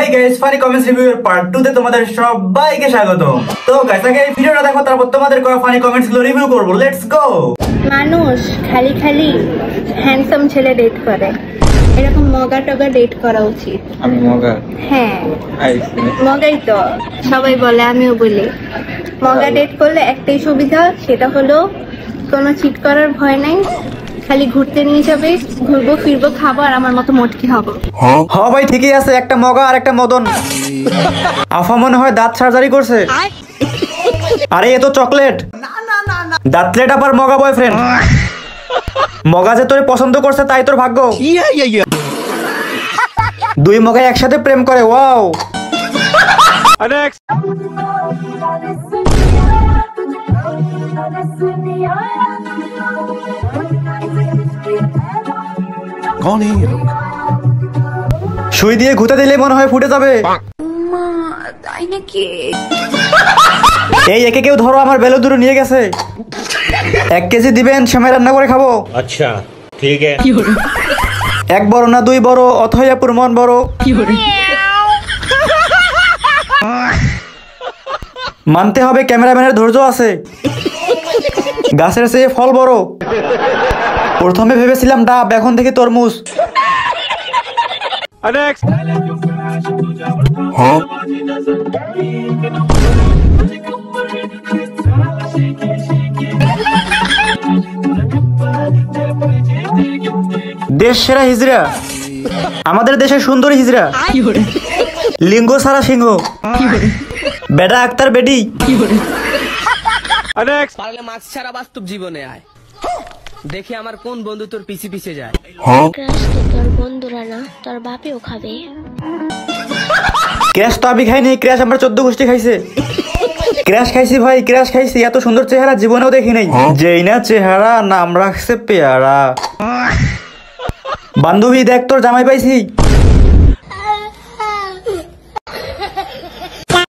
Hey guys, funny comments review এর part 2 তে তোমাদের সবাইকে স্বাগতম। তো গাইস আগে এই ভিডিওটা দেখো, তারপর তোমাদের করা ফানি কমেন্টস গুলো রিভিউ করব। Let's go. মানুষ খালি খালি হ্যান্ডসাম ছেলে ডেট করে, এরকম মগা টগা ডেট করা উচিত। আমি মগা? হ্যাঁ মগাই তো সবাই বলে, আমিও বলি। মগা ডেট করলে একটাই সুবিধা, সেটা হলো কোনো চিট করার ভয় নাই। খালি ঘুরতে নিয়ে যাবে, ঘুরবো ফিরবো, খাবো আর আমার মতো মোটকি হবো। হ্যাঁ ভাই ঠিকই আছে, একটা মগা আর একটা মদন। আফা মনে হয় দাঁত সার্জারি করছে। আরে এ তো চকলেট। দাঁতলেট আবার মগা বয়ফ্রেন্ড। মগা যে তোরে পছন্দ করছে তাই তোর ভাগ্য। দুই মগা একসাথে প্রেম করে, ওয়াও। সুই দিয়ে ঘুতে দিলে মনে হয় ফুটে যাবে। তাই নাকি? এই একে কেউ ধরো, আমার বেলো দূরে নিয়ে গেছে। 1 কেজি দিবেন, সেমাই রান্না করে খাবো। আচ্ছা ঠিক আছে। এক বড় না দুই বড়, অথয়াপুর মন বড়। মানতে হবে ক্যামেরাম্যানের ধৈর্য আছে। গাছের চেয়ে ফল বড়। প্রথমে ভেবেছিলাম ডাব, এখন থেকে তরমুজ। দেশ সেরা হিজড়া, আমাদের দেশের সুন্দরী হিজড়া। লিঙ্গ সারা সিংহ, বেটা আক্তার বেটি। পারলে মাছ ছাড়া বাস্তব জীবনে আয়, দেখি আমার কোন বন্ধু তোর পিছে পিছে যায়। ক্রাশ তো তোর বন্ধুরা না, তোর বাপেও খাবে। ক্র্যাশ তো আমি খাইনি, ক্র্যাশ আমার 14 গোষ্ঠী খাইছে। ক্র্যাশ খাইছি ভাই, ক্র্যাশ খাইছি। এত সুন্দর চেহারা জীবনেও দেখি নাই। যেই না চেহারা, নাম রাখছে পেয়ারা। বান্ধবী দেখ তোর জামাই পাইছি।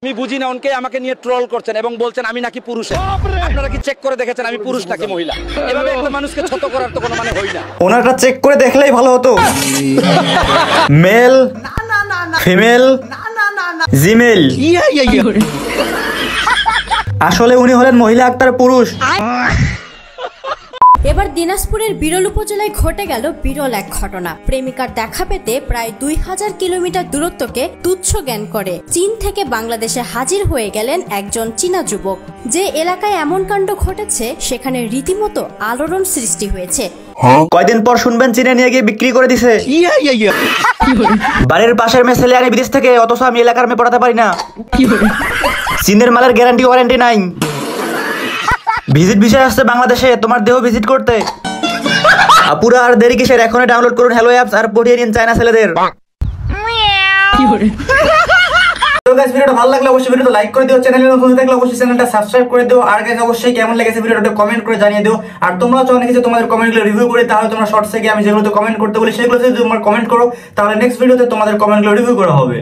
আমি বুঝি না, অনেকে আমাকে নিয়ে ট্রোল করছেন এবং বলছেন আমি নাকি পুরুষ। আপনারা কি চেক করে দেখেছেন আমি পুরুষ নাকি মহিলা? এভাবে একটা মানুষকে ছোট করার তো কোনো মানে হয় না। ওনারটা চেক করে দেখলেই ভালো হতো। Male, female, Gmail. আসলে উনি হলেন মহিলা আক্তার পুরুষ। এবার দিনাজপুরের বিরল উপজেলায় ঘটে গেল বিরল এক ঘটনা। প্রেমিকার দেখা পেতে প্রায় 2000 কিলোমিটার দূরত্বকে তুচ্ছ জ্ঞান করে চীন থেকে বাংলাদেশে হাজির হয়ে গেলেন একজন চীনা যুবক। যে এলাকায় এমন কাণ্ড ঘটেছে, সেখানে রীতিমতো আলোড়ন সৃষ্টি হয়েছে। কয়দিন পর শুনবেন চীনে নিয়ে গিয়ে বিক্রি করে দিছে। বাড়ির পাশের মেয়ে ছেলে আনি বিদেশ থেকে, অথচ আমি এলাকার মেয়ে পড়াতে পারি না। চীনের মালের গ্যারান্টি ওয়ারেন্টি নাই। ভিজিট বিষয় আসছে বাংলাদেশে, তোমার দেহ ভিজিট করতে। আপুরা আর দেরি কিসের, এখনই ডাউনলোড করুন হ্যালো অ্যাপস আর পড়িয়ে নিন চায়না ছেলেদের। তো গাইস ভিডিওটা ভালো লাগলে অবশ্যই ভিডিওটা লাইক করে দিও, চ্যানেলে নতুন হয়ে থাকলে অবশ্যই চ্যানেলটা সাবস্ক্রাইব করে দিও। আর গাইস অবশ্যই কেমন লেগেছে ভিডিওটা কমেন্ট করে জানিয়ে দিও। আর তোমরা চাও নাকি যে তোমাদের কমেন্টগুলো রিভিউ করি, তাহলে তোমরা শর্টসে গিয়ে আমি যেগুলোতে কমেন্ট করতে বলি সেগুলো যদি তোমরা কমেন্ট করো, তাহলে নেক্সট ভিডিওতে তোমাদের কমেন্টগুলো রিভিউ করা হবে।